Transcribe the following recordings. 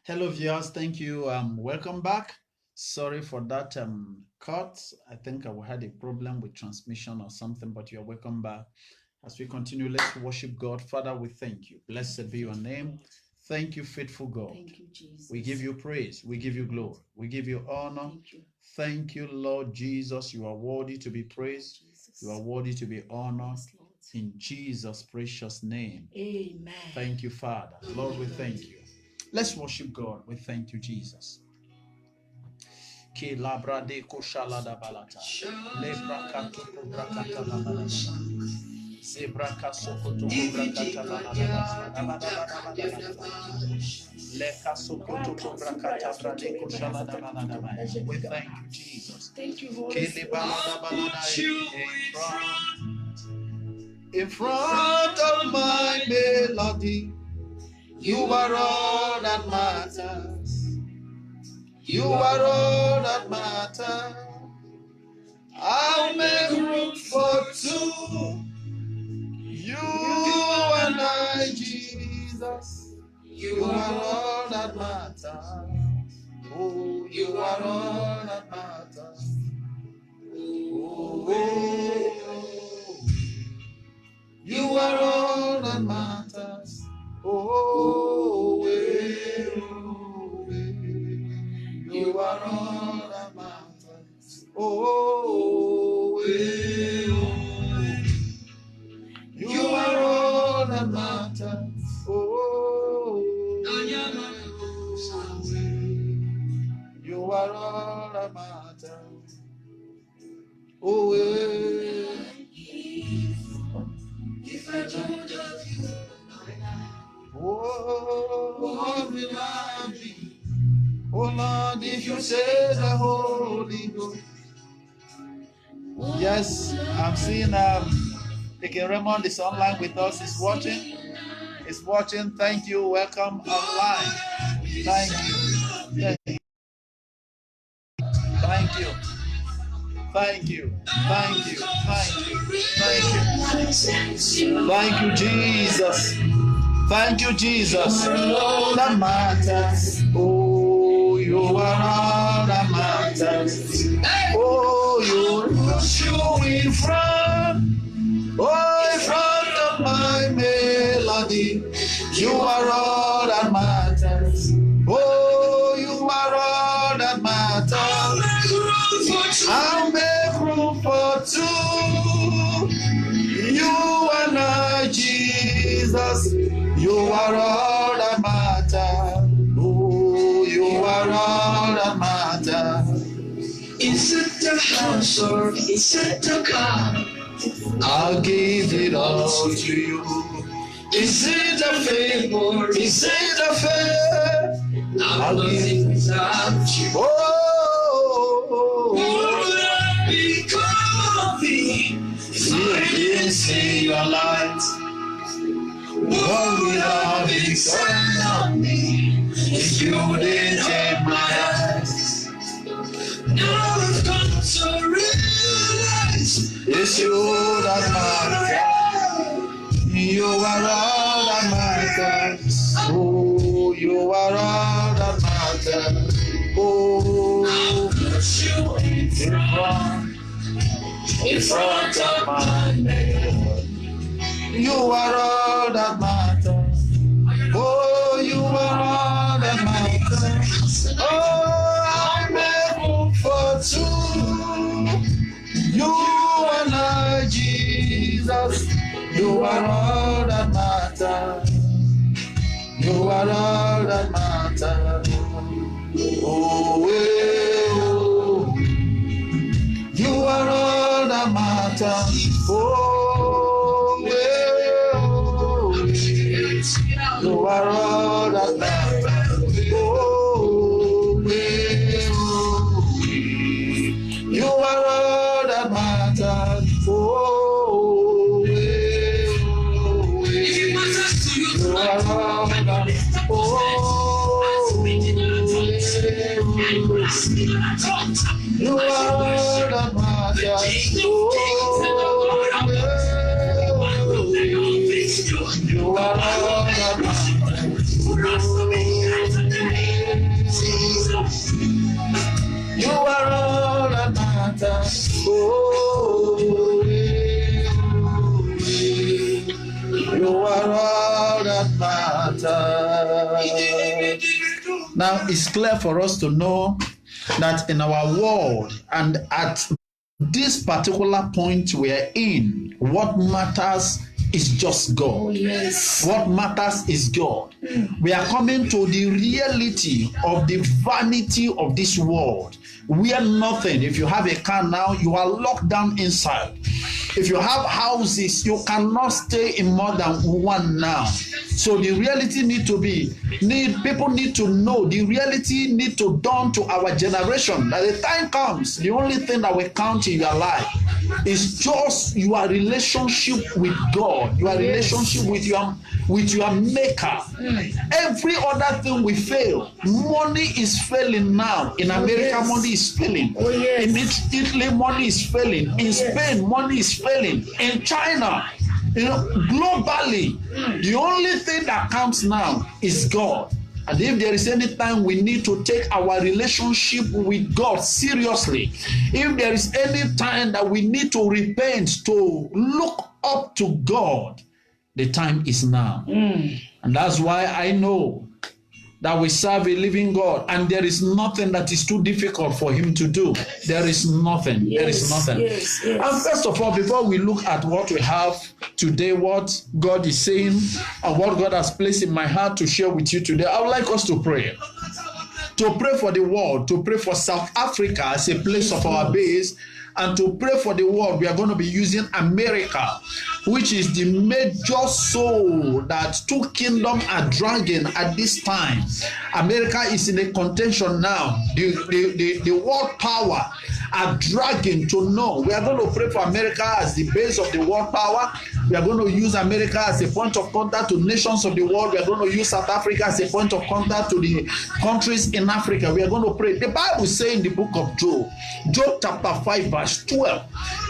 Hello, viewers. Thank you. Welcome back. Sorry for that cut. I think I had a problem with transmission or something, but you're welcome back. As we continue, let's worship God. Father, we thank you. Blessed be your name. Thank you, faithful God. Thank you, Jesus. We give you praise. We give you glory. We give you honor. Thank you, Lord Jesus. You are worthy to be praised. You are worthy to be honored. In Jesus' precious name. Amen. Thank you, Father. Lord, we thank you. Let's worship God. We thank you, Jesus. We thank you, Jesus. Thank you, Holy Spirit. In front of my melody, you are all that matters. You are all that matters. I'll make room for two. You and I, Jesus. You are all that matters. Oh, you are all that matters. Oh, you are all that matters. Oh, you are all that matters. Oh, you are all that matters. Oh, you are all that matters. Oh, if I don't have you, what will I be? Oh Lord, if you say the Holy Ghost. Yes, I'm seeing Deacon Raymond is online with us. He's watching. He's watching. Thank you. Welcome online. Thank you. Thank you. Thank you. Thank you. Thank you. Thank you. Thank you. Thank you, Jesus. Thank you, Jesus. That matters. Oh, you are all that matters. Oh, you in front. Oh, in front of my melody. You are all that matters. Oh, you are all that matters. I'll make room for two. You and I, Jesus. You are all that matters. Oh, you are all that matters. Is it the house or is it the car? I'll give it all to you. Is it a favor? Is it a fair? I'll give it without you. Oh, would I be coffee if I didn't see your light? What would I be done on me if you didn't take my eyes? Now I've come to realize it's you that matters. You are all that matters. Oh, you are all that matters. Oh, in front of my name. You are all that matters. Oh, you are all that matters. Oh, I make room for two. You and I, Jesus. You are all that matters. You are all that matters. Oh, oh. You are all that matters. Oh, you are all that matters. Oh, you are all that matters. Oh, you are all that matters. You are all that matters. You are all that matters. Now, it's clear for us to know that in our world and at this particular point we're in, what matters is just God. Oh, yes. What matters is God. We are coming to the reality of the vanity of this world. We are nothing. If you have a car now, you are locked down inside. If you have houses, you cannot stay in more than one now. So the reality people need to know, the reality need to dawn to our generation that the time comes, the only thing that will count in your life is just your relationship with God, your relationship with your maker. Every other thing will fail. Money is failing now. In America, money is failing. In Italy, money is failing. In Spain, money is failing. In China, globally, the only thing that counts now is God. And if there is any time we need to take our relationship with God seriously, if there is any time that we need to repent, to look up to God, the time is now. And that's why I know that we serve a living God, and there is nothing that is too difficult for him to do. There is nothing. There is nothing. And first of all, before we look at what we have today, what God is saying, and what God has placed in my heart to share with you today, I would like us to pray. To pray for the world, to pray for South Africa as a place of our base, and to pray for the world. We are going to be using America, which is the major soul that two kingdoms are dragging at this time. America is in a contention now. The world power are dragging to know. We are going to pray for America as the base of the world power. We are going to use America as a point of contact to nations of the world. We are going to use South Africa as a point of contact to the countries in Africa. We are going to pray. The Bible says in the book of Job, Job chapter 5 verse 12,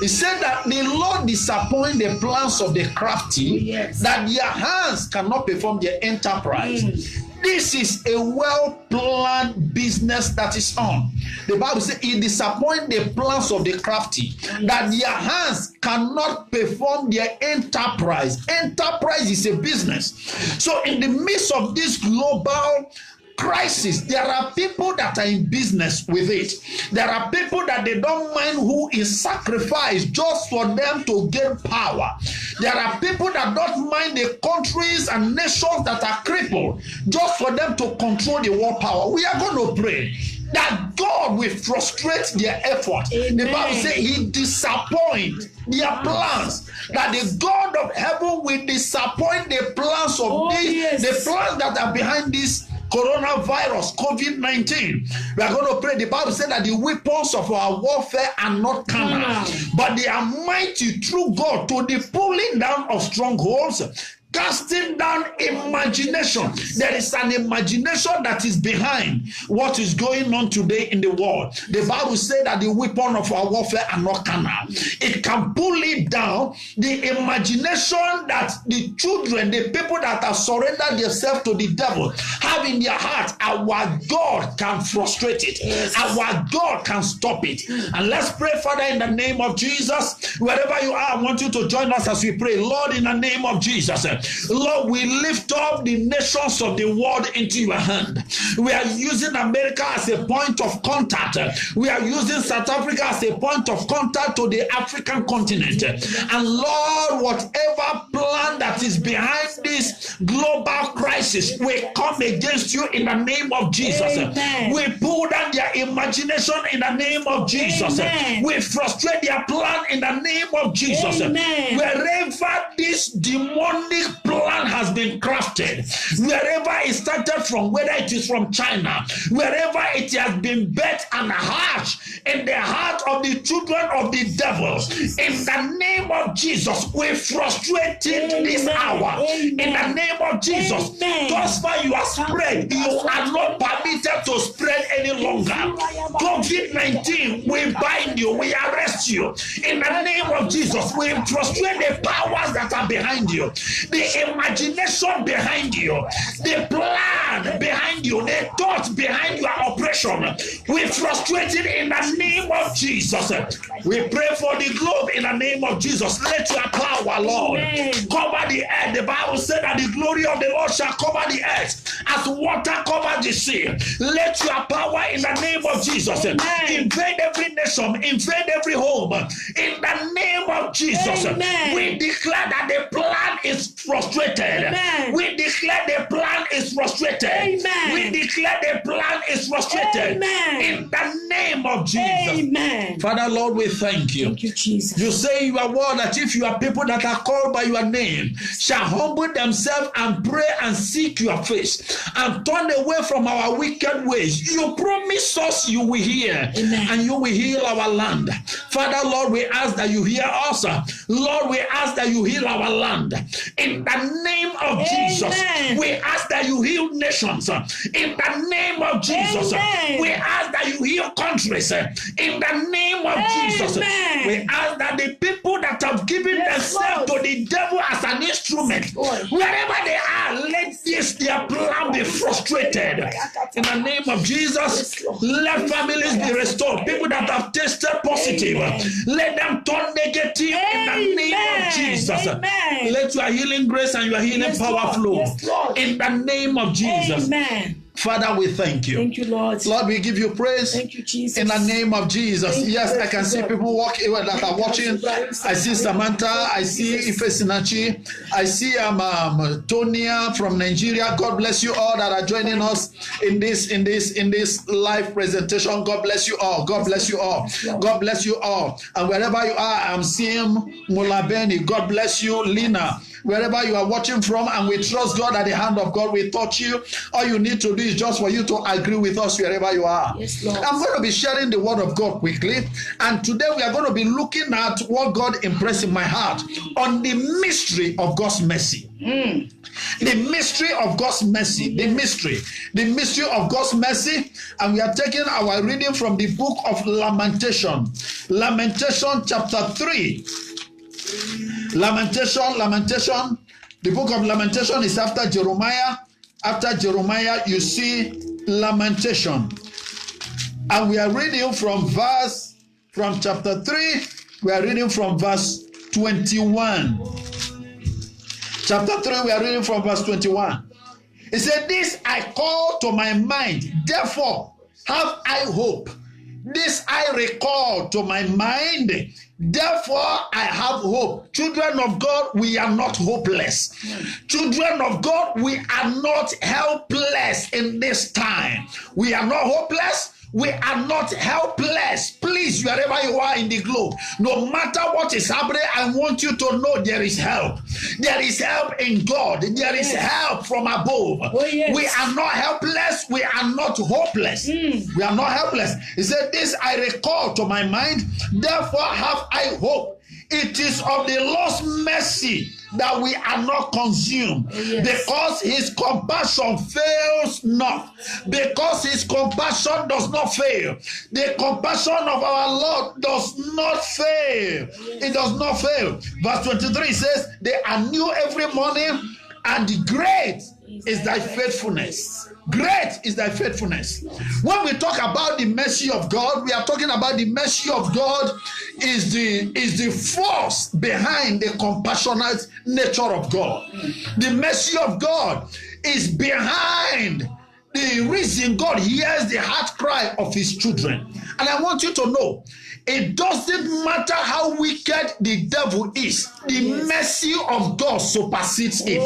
it said that the Lord disappoints the plans of the crafty, that their hands cannot perform their enterprise. This is a well-planned business that is on. The Bible says it disappoints the plans of the crafty, that their hands cannot perform their enterprise. Enterprise is a business. So in the midst of this global crisis, there are people that are in business with it. There are people that they don't mind who is sacrificed just for them to gain power. There are people that don't mind the countries and nations that are crippled just for them to control the world power. We are going to pray that God will frustrate their effort. Amen. The Bible says he disappoints their plans, that the God of heaven will disappoint the plans of the plans that are behind this coronavirus, COVID-19. We are going to pray. The Bible said that the weapons of our warfare are not carnal, but they are mighty through God to the pulling down of strongholds, casting down imagination. There is an imagination that is behind what is going on today in the world. The Bible says that the weapon of our warfare are not carnal. It can pull it down. The imagination that the children, the people that have surrendered themselves to the devil have in their heart, our God can frustrate it. Our God can stop it. And let's pray, Father, in the name of Jesus. Wherever you are, I want you to join us as we pray. Lord, in the name of Jesus, Lord, we lift up the nations of the world into your hand. We are using America as a point of contact. We are using South Africa as a point of contact to the African continent. And Lord, whatever plan that is behind this global crisis, we come against you in the name of Jesus. Amen. We pull down their imagination in the name of Jesus. Amen. We frustrate their plan in the name of Jesus. Amen. Wherever this demonic plan has been crafted, wherever it started from, whether it is from China, wherever it has been bet and hatched in the heart of the children of the devil, in the name of Jesus, we frustrate it this hour. In the name of Jesus, thus far you are spread, you are not permitted dare to spread any longer. COVID-19, we bind you, we arrest you. In the name of Jesus, we frustrate the powers that are behind you, the imagination behind you, the plan behind you, the thoughts behind your operation. We frustrate it in the name of Jesus. We pray for the globe in the name of Jesus. Let your power, Lord, cover the earth. The Bible said that the glory of the Lord shall cover the earth as water covers the sea. Let your power in the name of Jesus invade every nation, invade every home. In the name of Jesus, we declare that the plan is frustrated. We declare the plan is frustrated. We declare the plan is frustrated. In the name of Jesus. Father, Lord, we thank you. Thank you, Jesus. You say in your word that if your people that are called by your name shall humble themselves and pray and seek your face and turn away from our wicked ways, you promise us you will hear and you will heal our land. Father, Lord, we ask that you hear us. Lord, we ask that you heal our land. In the name of Jesus, we ask that you heal nations. In the name of Jesus, we ask that you heal countries. In the name of Jesus, we ask that the people that have given themselves to the devil as an instrument, wherever they are, let their plan be frustrated. In the name of Jesus, let families be restored. People that have tested positive, let them turn negative in the name of Jesus. Let your healing grace and your healing power flow in the name of Jesus. Father, we thank you. Thank you, Lord. Lord, we give you praise. Thank you, Jesus. In the name of Jesus. Yes, I can see people that are watching. I see Samantha. I see Ife Sinachi. I see Tonia from Nigeria. God bless you all that are joining us in this live presentation. God bless you all. God bless you all. God bless you all. And wherever you are, I'm seeing Mulabeni. God bless you, Lina. Wherever you are watching from, and we trust God that the hand of God will touch you. All you need to do is just for you to agree with us wherever you are. Yes, Lord. I'm going to be sharing the word of God quickly. And today we are going to be looking at what God impressed in my heart on the mystery of God's mercy. The mystery of God's mercy. The mystery of God's mercy. And we are taking our reading from the book of Lamentation. Lamentation chapter 3. Lamentation. The book of Lamentation is after Jeremiah. After Jeremiah, you see Lamentation. And we are reading from chapter 3, we are reading from verse 21. Chapter 3, we are reading from verse 21. It said, "This I call to my mind, therefore have I hope. This I recall to my mind, therefore I have hope." Children of God, we are not hopeless. Children of God, we are not helpless in this time. We are not hopeless. We are not helpless. Please, wherever you are in the globe, no matter what is happening, I want you to know there is help. There is help in God. There is help from above. We are not helpless. We are not hopeless. We are not helpless. He said, "This I recall to my mind, therefore have I hope. It is of the Lord's mercy that we are not consumed, because his compassion fails not. Because his compassion does not fail. The compassion of our Lord does not fail. It does not fail." Verse 23 says, "They are new every morning, and great is thy faithfulness." Great is thy faithfulness. When we talk about the mercy of God, we are talking about the mercy of God is the force behind the compassionate nature of God. The mercy of God is behind the reason God hears the heart cry of his children. And I want you to know, it doesn't matter how wicked the devil is, the mercy of God supersedes it.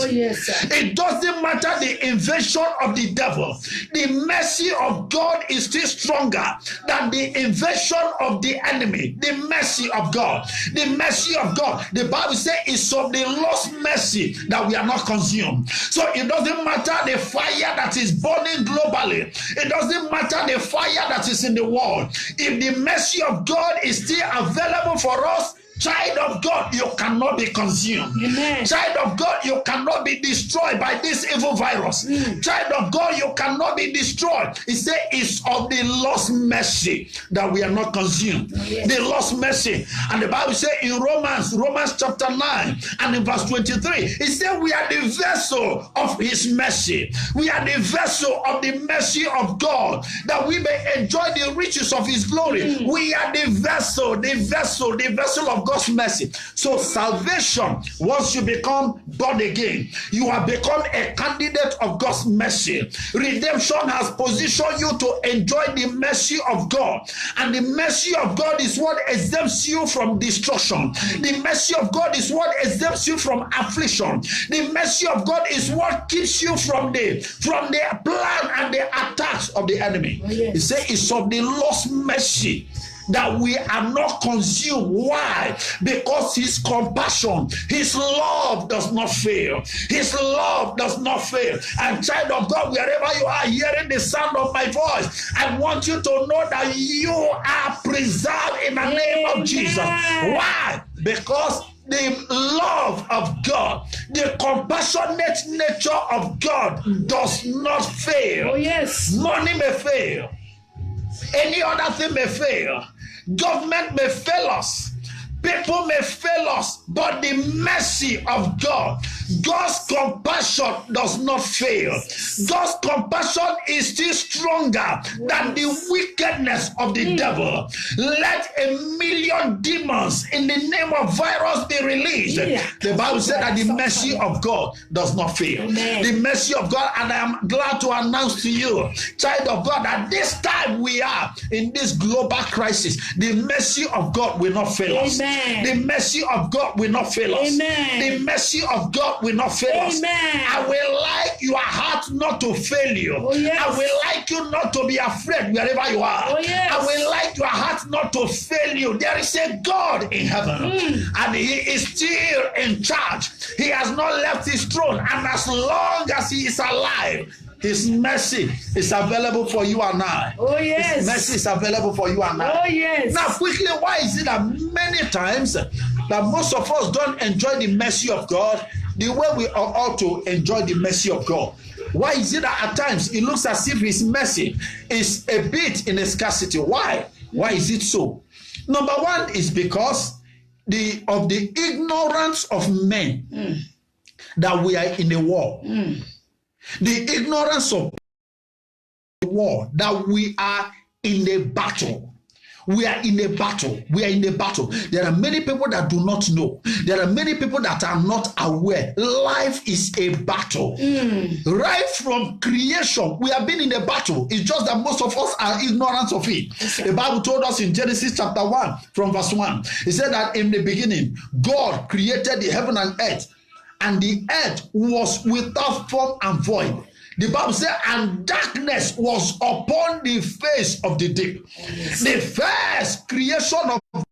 It doesn't matter the invasion of the devil, the mercy of God is still stronger than the invasion of the enemy. The mercy of God, the mercy of God, the Bible says it's of the Lord's mercy that we are not consumed. So it doesn't matter the fire that is burning globally, it doesn't matter the fire that is in the world. If the mercy of God is still available for us, Child of God, you cannot be consumed. Amen. Child of God, you cannot be destroyed by this evil virus. Child of God, you cannot be destroyed. He said it's of the lost mercy that we are not consumed. Yes. The lost mercy. And the Bible says in Romans chapter 9 and in verse 23, it said we are the vessel of his mercy. We are the vessel of the mercy of God, that we may enjoy the riches of his glory. We are the vessel of God's mercy. So salvation, once you become born again, you have become a candidate of God's mercy. Redemption has positioned you to enjoy the mercy of God. And the mercy of God is what exempts you from destruction. The mercy of God is what exempts you from affliction. The mercy of God is what keeps you from the plan and the attacks of the enemy. Oh, yes. He said it's of the lost mercy that we are not consumed. Why? Because his compassion, his love does not fail. His love does not fail. And child of God, wherever you are hearing the sound of my voice, I want you to know that you are preserved in the name of Jesus. Why? Because the love of God, the compassionate nature of God does not fail. Oh, yes. Money may fail. Any other thing may fail. Government may fail us. People may fail us. But the mercy of God, God's compassion does not fail. God's compassion is still stronger than the wickedness of the devil. Let 1,000,000 demons in the name of virus be released. The Bible said that the mercy of God does not fail. Amen. The mercy of God, and I am glad to announce to you, child of God, that this time we are in this global crisis, the mercy of God will not fail us. The mercy of God will not fail us. The mercy of God will not fail us. I will like your heart not to fail you. Oh, yes. I will like you not to be afraid wherever you are. Oh, yes. I will like your heart not to fail you. There is a God in heaven, and he is still in charge. He has not left his throne, and as long as he is alive, his mercy is available for you and I. Oh, yes. His mercy is available for you and I. Oh, yes. Now, quickly, why is it that many times that most of us don't enjoy the mercy of God the way we ought to enjoy the mercy of God? Why is it that at times it looks as if his mercy is a bit in a scarcity? Why? Why is it so? Number one is because of the ignorance of men that we are in a war. The ignorance of the war, that we are in a battle. We are in a battle. We are in a battle. There are many people that do not know. There are many people that are not aware. Life is a battle. Right from creation, we have been in a battle. It's just that most of us are ignorant of it. The Bible told us in Genesis chapter 1 from verse 1. It said that in the beginning, God created the heaven and earth. And the earth was without form and void. The Bible said, and darkness was upon the face of the deep. The first creation of the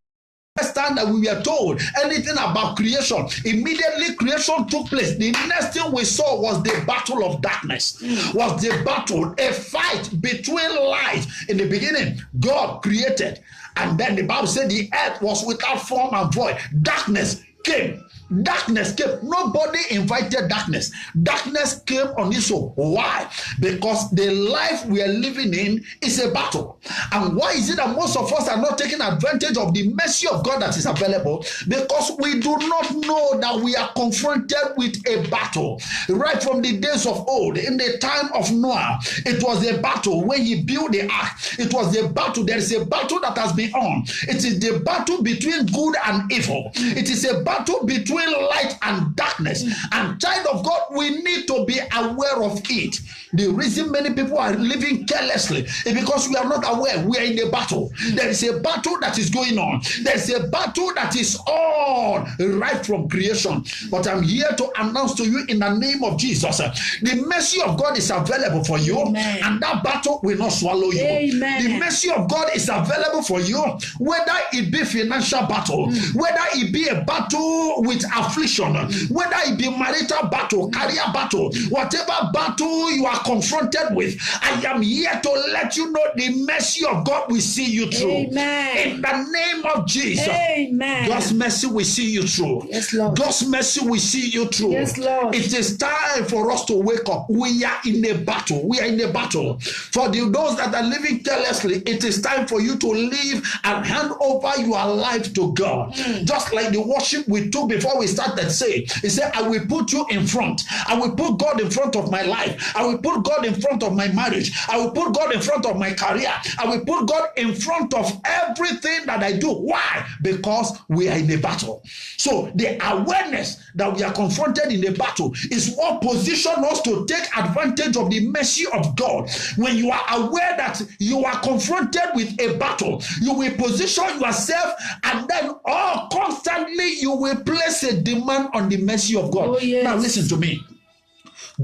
first time that we were told anything about creation, immediately creation took place. The next thing we saw was the battle of darkness. Was the battle, a fight between light. In the beginning, God created. And then the Bible said the earth was without form and void. Darkness came. Darkness came. Nobody invited darkness. Darkness came on its own. Why? Because the life we are living in is a battle. And why is it that most of us are not taking advantage of the mercy of God that is available? Because we do not know that we are confronted with a battle. Right from the days of old, in the time of Noah, it was a battle when he built the ark. It was a battle. There is a battle that has been on. It is the battle between good and evil. It is a battle between light and darkness. And child of God, we need to be aware of it. The reason many people are living carelessly is because we are not aware. We are in a battle. There is a battle that is going on. There is a battle that is on right from creation. But I'm here to announce to you in the name of Jesus, the mercy of God is available for you. Amen. And that battle will not swallow you. Amen. The mercy of God is available for you, whether it be financial battle, whether it be a battle with affliction, whether it be marital battle, career battle, whatever battle you are are confronted with, I am here to let you know the mercy of God will see you through. Amen. In the name of Jesus. Amen. God's mercy will see you through. Yes, Lord. God's mercy will see you through. Yes, Lord. It is time for us to wake up. We are in a battle. We are in a battle. For those that are living carelessly, it is time for you to live and hand over your life to God. Just like the worship we took before we started saying, he said, I will put you in front. I will put God in front of my life. I will put God in front of my marriage. I will put God in front of my career. I will put God in front of everything that I do. Why? Because we are in a battle. So the awareness that we are confronted in a battle is what positions us to take advantage of the mercy of God. When you are aware that you are confronted with a battle, you will position yourself, and then constantly you will place a demand on the mercy of God. Oh, yes. Now listen to me.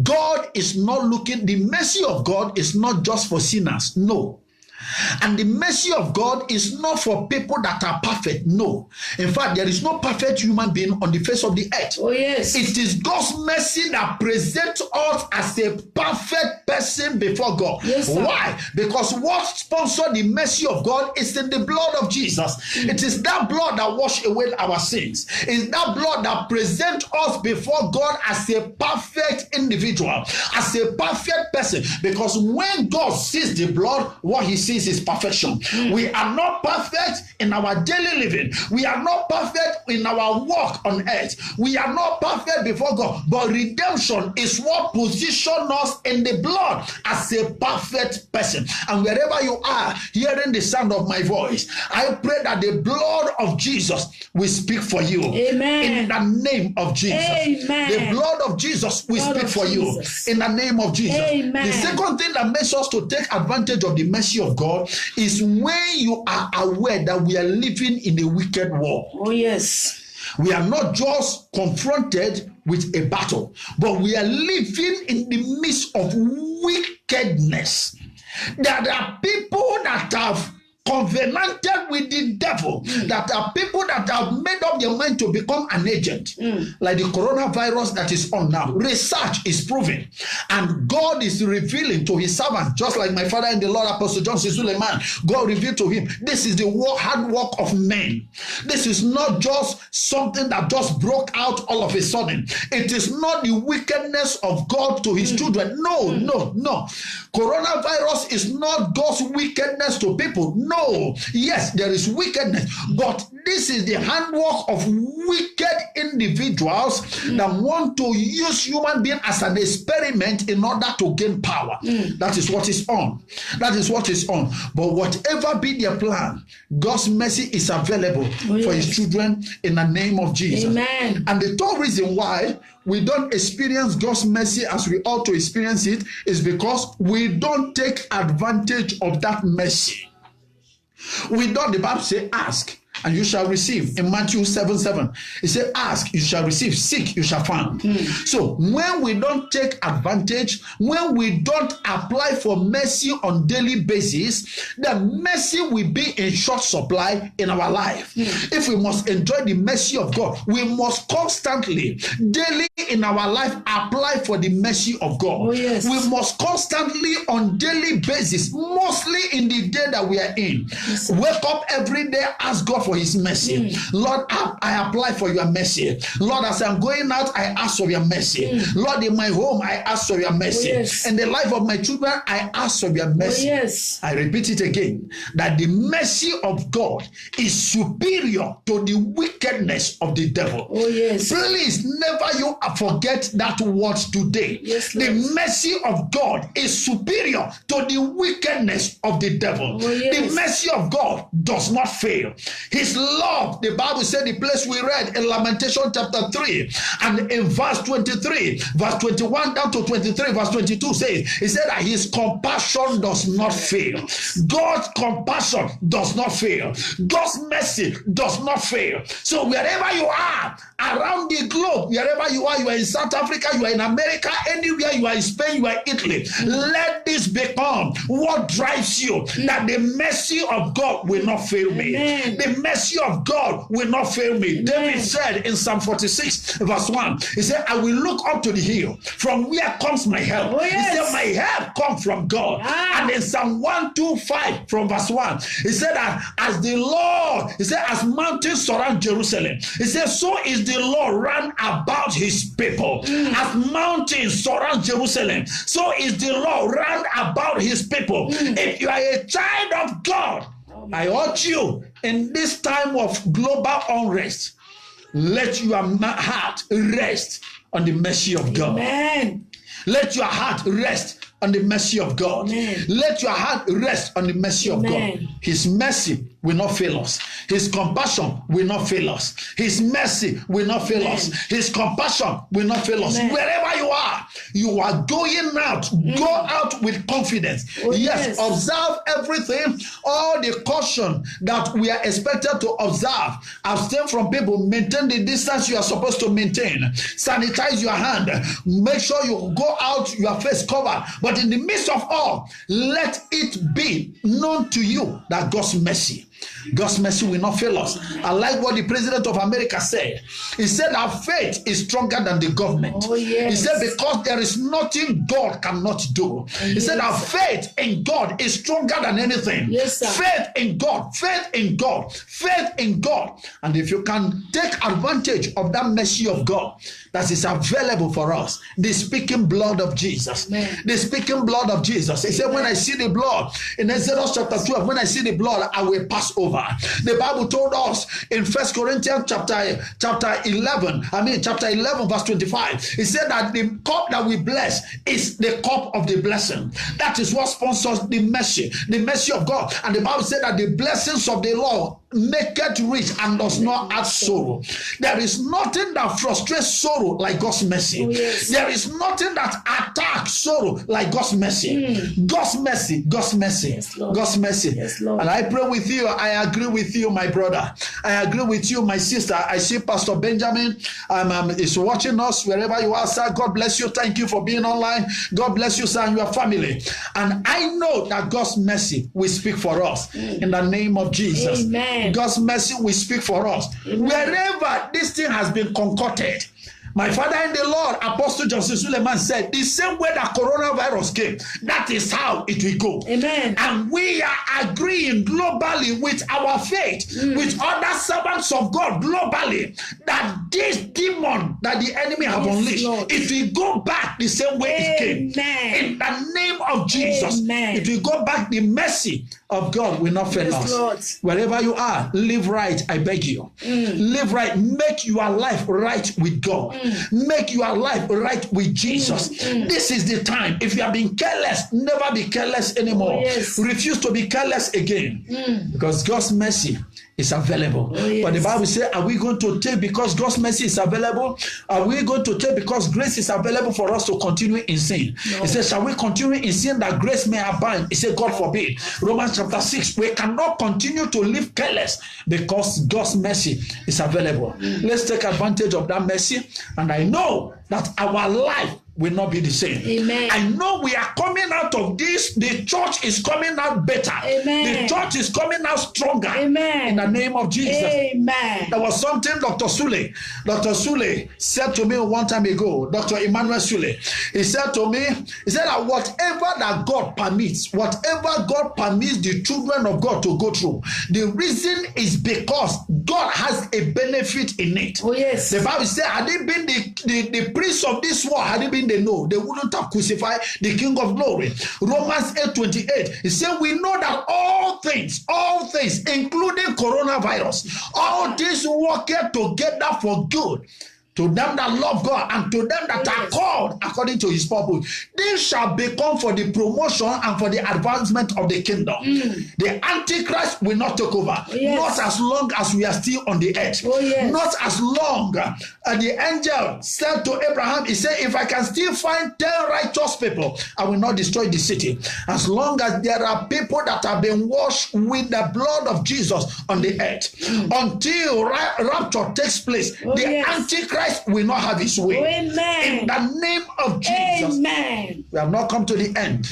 God is not looking, the mercy of God is not just for sinners. No. And the mercy of God is not for people that are perfect. No. In fact, there is no perfect human being on the face of the earth. Oh, yes. It is God's mercy that presents us as a perfect person before God. Yes, sir. Why? Because what sponsors the mercy of God is in the blood of Jesus. It is that blood that washes away our sins. It's that blood that presents us before God as a perfect individual, as a perfect person. Because when God sees the blood, what he sees is perfection. We are not perfect in our daily living. We are not perfect in our walk on earth. We are not perfect before God. But redemption is what positions us in the blood as a perfect person. And wherever you are hearing the sound of my voice, I pray that the blood of Jesus will speak for you. Amen. In the name of Jesus. Amen. The blood of Jesus will Blood speak of for Jesus. you. In the name of Jesus. Amen. The second thing that makes us to take advantage of the mercy of God is when you are aware that we are living in a wicked world. Oh, yes. We are not just confronted with a battle, but we are living in the midst of wickedness. There are people that have covenanted with the devil, that are people that have made up their mind to become an agent, like the coronavirus that is on now. Research is proving, and God is revealing to his servant, just like my father in the Lord, Apostle John C. Suleiman. God revealed to him, this is the hard work of men. This is not just something that just broke out all of a sudden. It is not the wickedness of God to his children. No. Coronavirus is not God's wickedness to people. No. Yes, there is wickedness, but this is the handwork of wicked individuals that want to use human being as an experiment in order to gain power. That is what is on. That is what is on. But whatever be their plan, God's mercy is available for his children in the name of Jesus. Amen. And the third reason why we don't experience God's mercy as we ought to experience it is because we don't take advantage of that mercy. We don't, the Bible says, ask and you shall receive. In Matthew 7:7, it says, ask, you shall receive, seek, you shall find. So when we don't take advantage, when we don't apply for mercy on daily basis, the mercy will be in short supply in our life. If we must enjoy the mercy of God, we must constantly, daily in our life, apply for the mercy of God. Oh, yes. We must constantly, on daily basis, mostly in the day that we are in, wake up every day, ask God for his mercy. Lord, I apply for your mercy. Lord, as I'm going out, I ask for your mercy. Lord, in my home, I ask for your mercy. Oh, yes. In the life of my children, I ask for your mercy. Oh, yes. I repeat it again, that the mercy of God is superior to the wickedness of the devil. Oh, yes. Please never you forget that word today. Yes, the Lord. mercy of God is superior to the wickedness of the devil. Oh, yes. The mercy of God does not fail. His love, the Bible said, the place we read in Lamentation chapter 3 and in verse 23, verse 21 down to 23, verse 22 says, he said that his compassion does not fail. God's compassion does not fail. God's mercy does not fail. So wherever you are around the globe, wherever you are in South Africa, you are in America, anywhere you are in Spain, you are in Italy, let this become what drives you, that the mercy of God will not fail me. Amen. The mercy of God will not fail me. Amen. David said in Psalm 46 verse 1, he said, I will look up to the hill. From where comes my help? Oh, yes. He said, my help comes from God. And in Psalm 125 from verse 1, he said that as the Lord, he said, as mountains surround Jerusalem, he said, so is the Lord round about his people. As mountains surround Jerusalem, so is the Lord round about his people. If you are a child of God, I urge you in this time of global unrest, let your heart rest on the mercy of God. Amen. Let your heart rest on the mercy of God. Amen. Let your heart rest on the mercy of Amen. God. His mercy will not fail us. His compassion will not fail us. His mercy will not fail Amen. us. His compassion will not fail us. Amen. Wherever you are going out, go out with confidence. Oh, yes, yes. observe everything, all the caution that we are expected to observe. Abstain from people, maintain the distance you are supposed to maintain. Sanitize your hand. Make sure you go out, your face covered. But in the midst of all, let it be known to you that God's mercy will not fail us. I like what the president of America said. He said our faith is stronger than the government. Oh, yes. He said because there is nothing God cannot do. He said our faith in God is stronger than anything. Yes, sir. Faith in God, faith in God, faith in God. And if you can take advantage of that mercy of God that is available for us, the speaking blood of Jesus. Amen. The speaking blood of Jesus. He said, when I see the blood, in Exodus chapter 12, when I see the blood, I will pass over. The Bible told us in 1 Corinthians chapter 11 verse 25, it said that the cup that we bless is the cup of the blessing. That is what sponsors the mercy of God. And the Bible said that the blessings of the Lord make it rich and does not add sorrow. There is nothing that frustrates sorrow like God's mercy. Oh, yes. There is nothing that attacks sorrow like God's mercy. God's mercy, God's mercy, Yes, Lord. God's mercy. Yes, Lord. And I pray with you. I agree with you, my brother. I agree with you, my sister. I see Pastor Benjamin is watching us wherever you are, sir. God bless you. Thank you for being online. God bless you, sir, and your family. And I know that God's mercy will speak for us in the name of Jesus. Amen. God's mercy will speak for us. Amen. Wherever this thing has been concocted, my father in the Lord, Apostle Joseph Suleiman, said, the same way that coronavirus came, that is how it will go. Amen. And we are agreeing globally with our faith, with other servants of God globally, that this demon that the enemy have Yes, unleashed, Lord. it will go back the same way it came. Amen. In the name of Jesus, Amen. it will go back. The mercy of God will not fail Yes, us. Lord. Wherever you are, live right, I beg you. Live right. Make your life right with God. Make your life right with Jesus. This is the time. If you have been careless, never be careless anymore. Oh, yes. Refuse to be careless again. Because God's mercy is available. Oh, yes. But the Bible says, are we going to take because God's mercy is available? Are we going to take because grace is available for us to continue in sin? No. It says, shall we continue in sin that grace may abound? It says, God forbid. Romans chapter 6, we cannot continue to live careless because God's mercy is available. Let's take advantage of that mercy. And I know that our life will not be the same. Amen. I know we are coming out of this. The church is coming out better. Amen. The church is coming out stronger. Amen. In the name of Jesus. Amen. There was something Dr. Sule said to me one time ago, Dr. Emmanuel Sule. He said to me, he said that whatever that God permits, whatever God permits the children of God to go through, the reason is because God has a benefit in it. Oh, yes. The Bible said, had it been the prince of this world, had it been they know, they wouldn't have crucified the King of Glory. Romans 8:28, he said, we know that all things, including coronavirus, all things work together for good to them that love God and to them that are called according to his purpose. This shall become for the promotion and for the advancement of the kingdom. The Antichrist will not take over. Not as long as we are still on the earth. Not as long. The angel said to Abraham, he said, if I can still find 10 righteous people, I will not destroy the city. As long as there are people that have been washed with the blood of Jesus on the earth. Until rapture takes place, the Antichrist will not have his way. Amen. In the name of Jesus. Amen. We have not come to the end.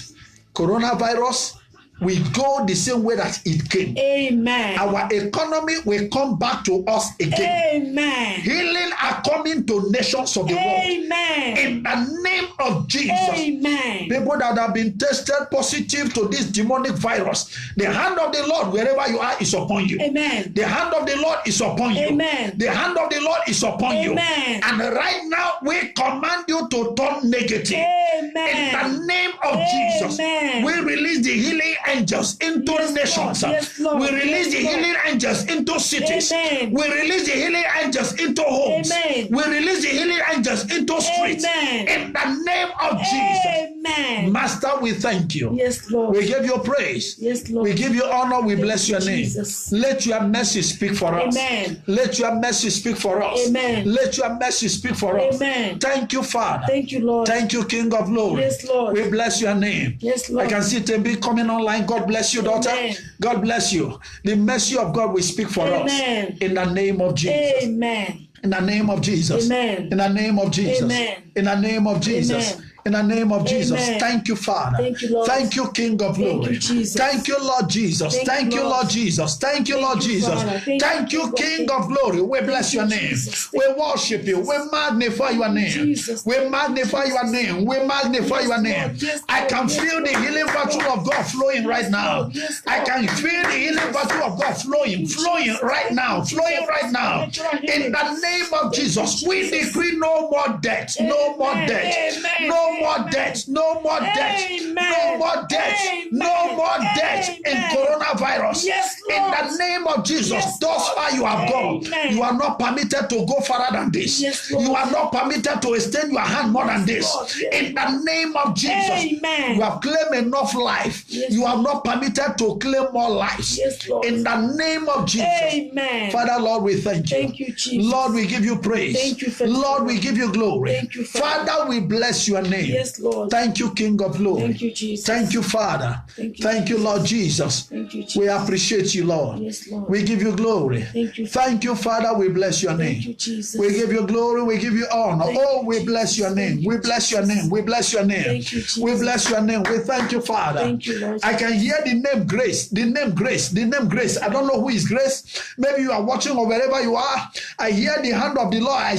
Coronavirus will go the same way that it came. Amen. Our economy will come back to us again. Amen. Healing are coming to nations of the world. Amen. In the name of Jesus. Amen. People that have been tested positive to this demonic virus, the hand of the Lord, wherever you are, is upon you. Amen. The hand of the Lord is upon you. Amen. The hand of the Lord is upon you. Amen. And right now, we command you to turn negative. Amen. In the name of Jesus, Amen. we release the healing angels into Yes, nations. Lord. Yes, Lord. We release Yes, the Lord. healing angels into cities. Amen. We release the healing angels into homes. Amen. We release the healing angels into streets. Amen. In the name of Jesus. Amen. Master, we thank you. Yes, Lord. We give you praise. Yes, Lord. We give you honor. We bless your name. Jesus. Let your mercy speak for us. Amen. Let your mercy speak for us. Amen. Let your mercy speak for us. Amen. Thank you, Father. Thank you, Lord. Thank you, King of Glory. Yes, Lord. We bless your name. Yes, Lord. I can see Tembi coming online. God bless you, daughter. Amen. God bless you. The mercy of God will speak for Amen. us. In the name of Jesus. Amen. In the name of Jesus. Amen. In the name of Jesus. Amen. In the name of Jesus. Amen. In the name of Jesus. Amen. Thank you, Father. Thank you, Lord. Thank you, King of Glory. Thank you, Jesus. Thank you, Lord Jesus. Thank you, Lord Jesus. Thank you, Lord you, Jesus. Father. Thank you, King of Glory. We bless your name. Jesus. We worship you. We magnify your name. Jesus. We magnify your name. We magnify your name. Lord. Yes, I Lord. can Yes, feel the Lord. healing Yes, virtue Lord. of God flowing right now. Lord. Yes, I Lord. can feel the healing virtue of God flowing, flowing right now, flowing right now. In the name of Jesus, we decree no more death, no more Amen. death, Amen. no more Amen. death, no more death, Amen. no more death, Amen. no more death in Amen. coronavirus. Yes, In Lord. the name of Jesus, Yes, thus Lord. far you have gone. Amen. You are not permitted to go further than this. Yes, Lord. You are not permitted to extend your hand more than this. Lord. Yes, In the name of Jesus, Amen. you have claimed enough life. Yes, You are not permitted to claim more lives. Yes, Lord. In the name of Jesus. Amen. Father, Lord, we thank you. Thank you, Jesus. Lord, we give you praise. Thank you, Father. Lord, we give you glory. Thank you, Father. Father, we bless your name. Yes, Lord. Thank you, King of Glory. Thank you, Jesus. Thank you, Father. Thank you, Thank you, Jesus. Lord Jesus. Thank you, Jesus. We appreciate you, Lord. Yes, Lord. We give you glory. Thank you, Thank you, Father. We bless your name. Thank you, Jesus. We give you glory. We give you honor. Thank Oh, you, we bless Jesus. your name. Thank We you, bless your Jesus. name. We bless your name. Thank you, Jesus. We bless your name. We thank you, Father. Thank you, Lord. I can hear the name Grace. The name Grace. The name Grace. I don't know who is Grace. Maybe you are watching or wherever you are. I hear the hand of the Lord. I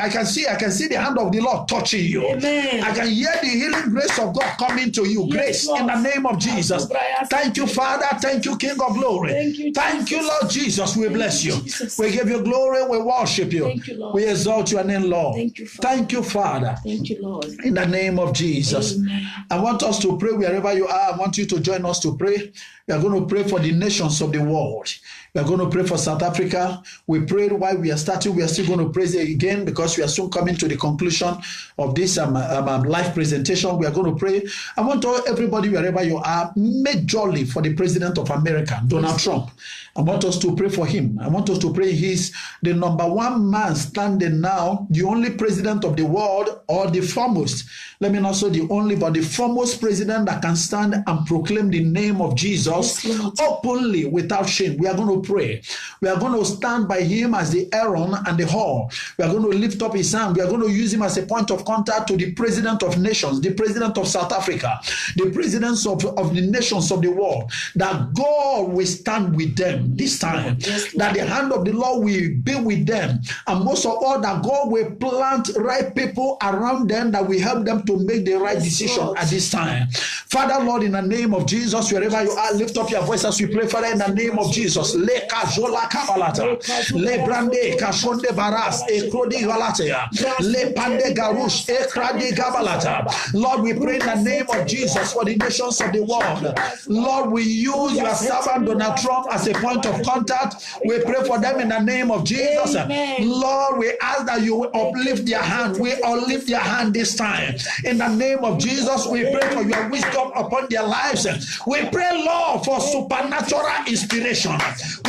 can see the hand of the Lord touching you. Amen. I can hear the healing grace of God coming to you. Yes, Grace Lord. in the name of Jesus. Thank you, Father. Thank you, King of Glory. Thank you, Thank you, Jesus. Lord Jesus. We bless you. Jesus. We give you glory. We worship you. Thank you, Lord. We exalt your name, Lord. Thank you, Father. Thank you, Father. Thank you, Lord. In the name of Jesus. Amen. I want us to pray wherever you are. I want you to join us to pray. We are going to pray for the nations of the world. We are going to pray for South Africa. We prayed while we are starting. We are still going to pray again because we are soon coming to the conclusion of this live presentation. We are going to pray. I want everybody, wherever you are, majorly for the President of America, Donald Trump. I want us to pray for him. I want us to pray he's the number one man standing now, the only president of the world, or the foremost. Let me not say the only, but the foremost president that can stand and proclaim the name of Jesus openly without shame. We are going to pray. We are going to stand by him as the Aaron and the Hur. We are going to lift up his hand. We are going to use him as a point of contact to the president of nations, the president of South Africa, the presidents of the nations of the world, that God will stand with them this time, that the hand of the Lord will be with them, and most of all, that God will plant right people around them that will help them to make the right decision at this time. Father, Lord, in the name of Jesus, wherever you are, lift up your voice as we pray. Father, in the name of Jesus, Lord, we pray in the name of Jesus for the nations of the world. Lord, we use your servant Donald Trump as a point of contact. We pray for them in the name of Jesus. Lord, we ask that you will uplift their hand. We uplift their hand this time. In the name of Jesus, we pray for your wisdom upon their lives. We pray, Lord, for supernatural inspiration.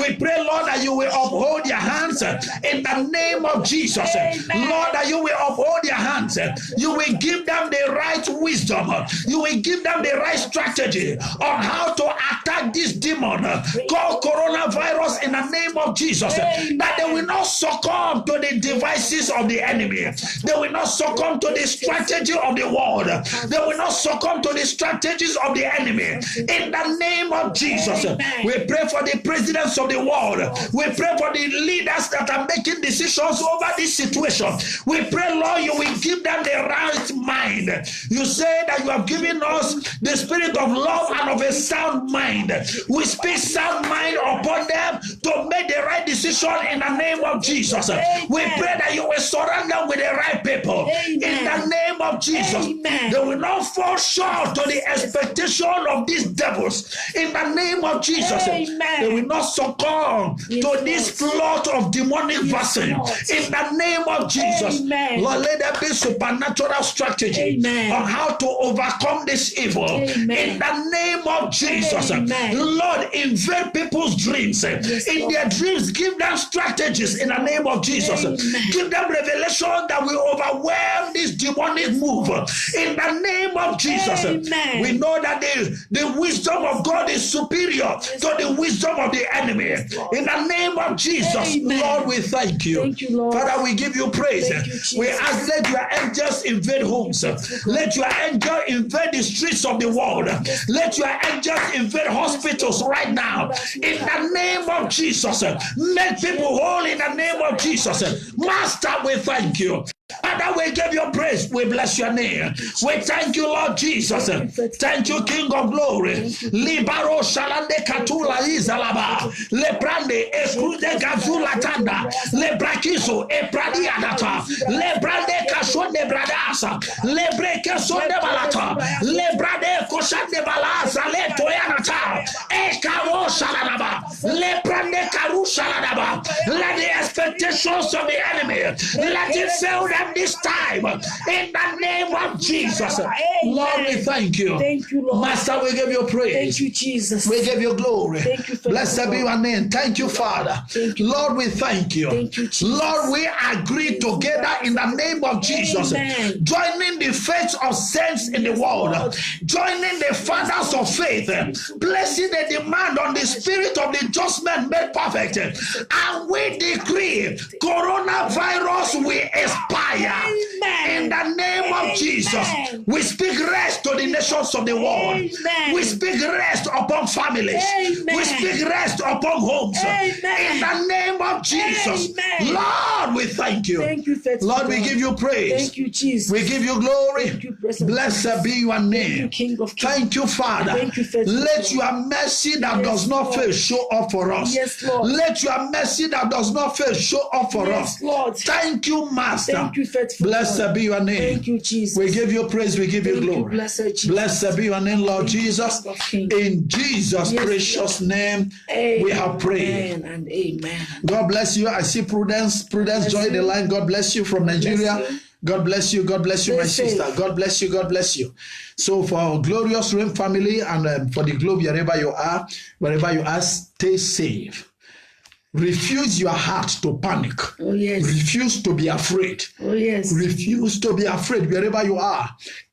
We pray, Lord, that you will uphold their hands in the name of Jesus. Lord, that you will uphold their hands. You will give them the right wisdom. You will give them the right strategy on how to attack this demon on called coronavirus in the name of Jesus, that they will not succumb to the devices of the enemy. They will not succumb to the strategy of the world. They will not succumb to the strategies of the enemy. In the name of Jesus, we pray for the presidents of the world. We pray for the leaders that are making decisions over this situation. We pray, Lord, you will give them the right mind. You say that you have given us the spirit of love and of a sound mind. We speak sound mind upon them to make the right decision in the name of Jesus. We pray that you will surround them with the right people. In the name of Jesus, they will not fall short to the expectation of these devils. In the name of Jesus, they will not succumb to this plot of demonic vaccine. In the name of Jesus, Lord, let there be supernatural strategy on how to overcome this evil. In the name of Jesus, Lord, invade people's dreams. In their dreams, give them strategies in the name of Jesus. Give them revelation that will overwhelm this demonic move. In the name of Jesus, we know that the wisdom of God is superior to the wisdom of the enemy. In the name of Jesus, Lord, we thank you. Father, we give you praise. We ask, let your angels invade homes. Let your angels invade the streets of the world. Let your angels invade hospitals right now. In the name of Jesus, make people whole in the name of Jesus. Master, we thank you. Father, we give you praise. We bless your name. We thank you, Lord Jesus. Thank you, King of Glory. Libaro shalande katula izalaba. Lebrande eskude gazula tanda. Lebrakizo epradi adata. Lebrande kashonde bradasa. Lebreke sonde balata. Lebrade koshande balasa. Letoyanata. Ekaro shalalaba. Lebrande karu shalalaba. Let the expectations of the enemy, let it fail them this time. In the name of Jesus. Lord, we thank you. Thank you, Lord. Master, we give you praise. Thank you, Jesus. We give you glory. Thank you, Blessed be your name. Thank you, Father. Thank you. Lord, we thank you. Thank you, Jesus. Lord, we agree together in the name of Jesus. Amen. Joining the faith of saints in the world. Joining the fathers of faith. Placing a demand on the spirit of the just man made perfect. And we decree coronavirus will expire. In the name of Jesus, we speak rest to the nations of the world. We speak rest upon families. We speak rest upon homes. In the name of Jesus, Lord, we thank you. Thank you, Lord, we give you praise. Thank you, Jesus. We give you glory. Thank you, Blessed be your name. King of Kings. Thank you, Father. Thank you, faithful Let God. your mercy that Yes, does not Lord. fail show up for us. Yes, Lord. Let your mercy that does not fail show up for Yes, us. Lord. Thank you, Master. Thank you, faithful Blessed God. be your name. Thank you, Jesus. We give you praise. We give you Thank you, glory. blessed Jesus. Blessed be your name, Lord Thank you, Jesus. King of Kings. In Jesus' Yes, precious name, we have prayed. Amen and amen. God bless you. I see Prudence. Prudence, join the line. God bless you from Nigeria. God bless you. God bless you, my sister. God bless you. God bless you. So for our glorious Rain family and for the globe, wherever you are, stay safe. Refuse your heart to panic. Oh, yes. Refuse to be afraid. Oh, yes. Refuse to be afraid wherever you are.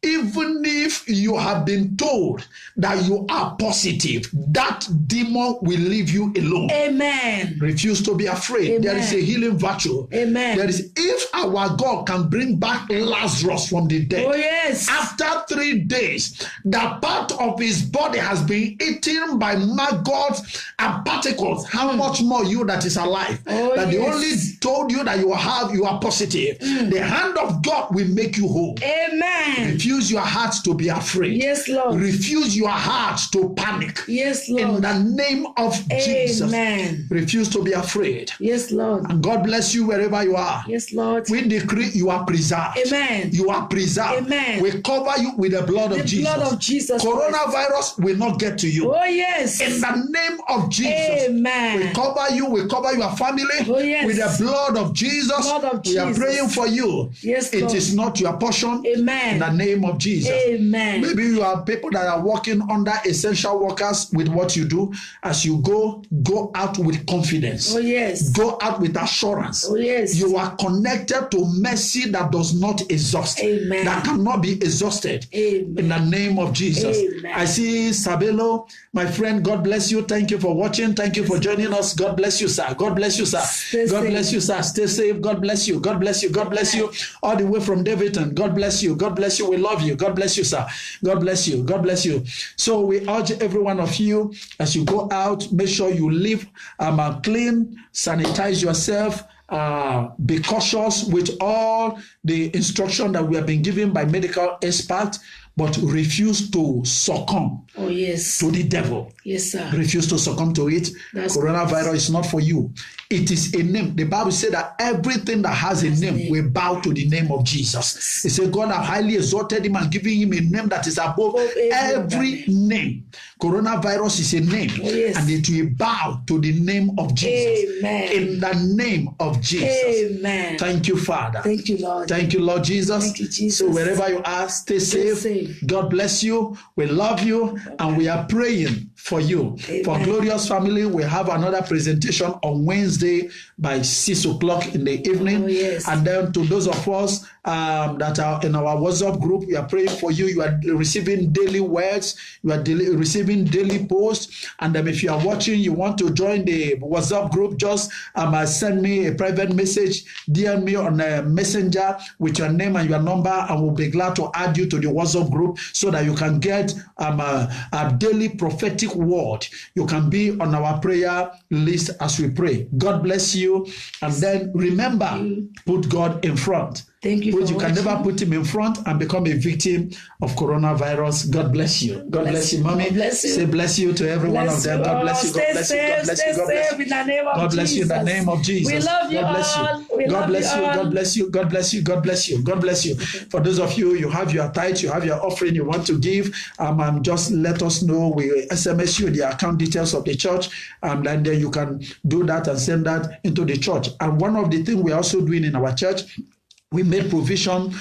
Even if you have been told that you are positive, that demon will leave you alone. Amen. Refuse to be afraid. Amen. There is a healing virtue. Amen. There is, if our God can bring back Lazarus from the dead, Oh, yes. after 3 days, that part of his body has been eaten by maggots and particles, how much more you that is alive? Oh, that yes. they only told you that you are positive. The hand of God will make you whole. Amen. Refuse your heart to be afraid. Yes, Lord. Refuse your heart to panic. Yes, In Lord. the name of Jesus. Amen. Refuse to be afraid. Yes, Lord. And God bless you wherever you are. Yes, Lord. We decree you are preserved. Amen. You are preserved. Amen. We cover you with the blood of Jesus. The blood of Jesus. Coronavirus will not get to you. Oh, yes. In the name of Jesus. Amen. We cover you. We we cover your family with the blood of Jesus. We are praying for you. Yes, it is not your portion. Amen. In the name of Jesus. Amen. Maybe you are people that are working under essential workers with what you do. As you go out with confidence. Oh, yes. Go out with assurance. Oh, yes. You are connected to mercy that does not exhaust. Amen. That cannot be exhausted. Amen. In the name of Jesus. Amen. I see Sabelo, my friend. God bless you. Thank you for watching. Thank you for joining us. God bless you, sir. God bless you, sir. God bless you, sir. Stay safe. God bless you. God bless you. God bless you. All the way from Davidton. God bless you. God bless you. We love you. God bless you, sir. God bless you. God bless you. So we urge every one of you, as you go out, make sure you live clean, sanitize yourself. Be cautious with all the instruction that we have been given by medical experts, but refuse to succumb to the devil. Yes, sir. Refuse to succumb to it. Coronavirus is not for you. It is a name. The Bible said that everything that has a name will bow to the name of Jesus. It said God have highly exalted him and given him a name that is above every name. Coronavirus is a name, and it will bow to the name of Jesus. Amen. In the name of Jesus. Amen. Thank you, Father. Thank you, Lord. Thank you, Lord Jesus. Thank you, Jesus. So wherever you are, stay safe. God bless you. We love you, and we are praying for you. Amen. For Glorious Family, we have another presentation on Wednesday by 6 o'clock in the evening. And then to those of us that are in our WhatsApp group, we are praying for you. You are receiving daily words. You are receiving daily posts. And then if you are watching, you want to join the WhatsApp group, just send me a private message, DM me on a messenger with your name and your number, and we'll be glad to add you to the WhatsApp group so that you can get a daily prophetic word. You can be on our prayer list as we pray. God bless you. And then remember, put God in front. Thank you. But you can never put him in front and become a victim of coronavirus. God bless you. God bless you, mommy. Say bless you to every one of them. God bless you. God bless you. God bless you. God bless you. God bless you in the name of Jesus. We love you. God bless you. God bless you. God bless you. God bless you. God bless you. God bless you. For those of you, you have your tithe, you have your offering you want to give. Just let us know. We SMS you the account details of the church, and then you can do that and send that into the church. And one of the things we are also doing in our church, we made provision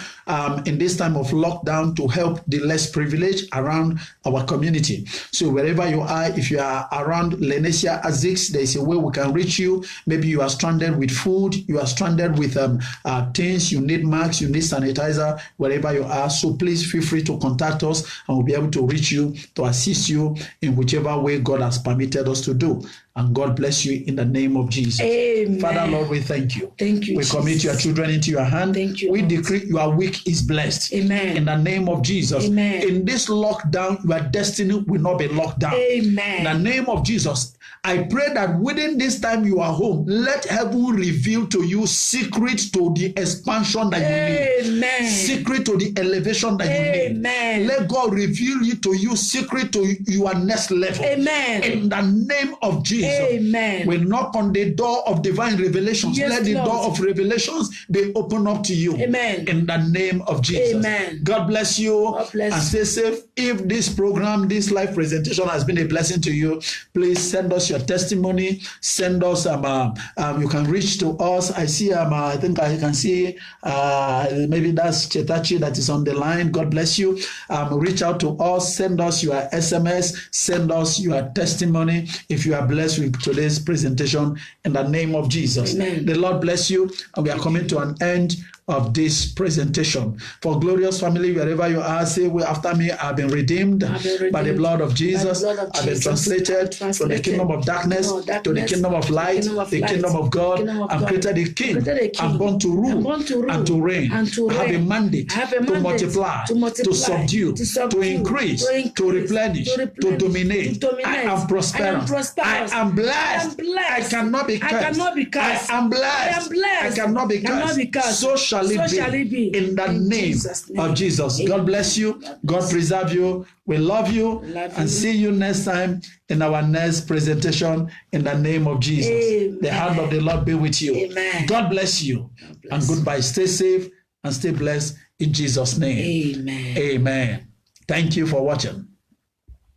in this time of lockdown to help the less privileged around our community. So wherever you are, if you are around Lenesia Azix, there is a way we can reach you. Maybe you are stranded with food, you are stranded with things, you need masks, you need sanitizer, wherever you are. So please feel free to contact us, and we'll be able to reach you, to assist you in whichever way God has permitted us to do. And God bless you in the name of Jesus. Amen. Father, Lord, we thank you. Thank you, We commit your children into your hand. Thank you, we Lord. decree your week is blessed. Amen. In the name of Jesus. Amen. In this lockdown, your destiny will not be locked down. Amen. In the name of Jesus, I pray that within this time you are home, let heaven reveal to you secrets to the expansion that you need. Amen. Secret to the elevation that you need. Amen. Let God reveal it to you, secret to your next level. Amen. In the name of Jesus. Amen. We knock on the door of divine revelations. Yes, Let the Lord. door of revelations be opened up to you. Amen. In the name of Jesus. Amen. God bless you. God bless and stay safe. If this program, this live presentation has been a blessing to you, please send us your testimony. Send us you can reach to us. I see I think I can see maybe that's Chetachi that is on the line. God bless you. Reach out to us. Send us your SMS. Send us your testimony if you are blessed with today's presentation in the name of Jesus. Amen. The Lord bless you, and we are coming to an end of this presentation. For Glorious Family, wherever you are, say after me, I've been redeemed by the blood of Jesus. I've been translated from the kingdom of darkness to the kingdom of light, the kingdom of God. I'm created a king. I'm born to rule and to reign. I have a mandate to multiply, to subdue, to increase, to replenish, to dominate. I am prosperous. I am blessed. I cannot be cursed. I am blessed. I cannot be cursed. So shall it be in the name of Jesus. God bless you. God preserve you. We love you, and see you next time in our next presentation in the name of Jesus. Amen. The hand of the Lord be with you. Amen. God bless you. And goodbye. Stay safe and stay blessed in Jesus' name. Amen. Amen. Thank you for watching.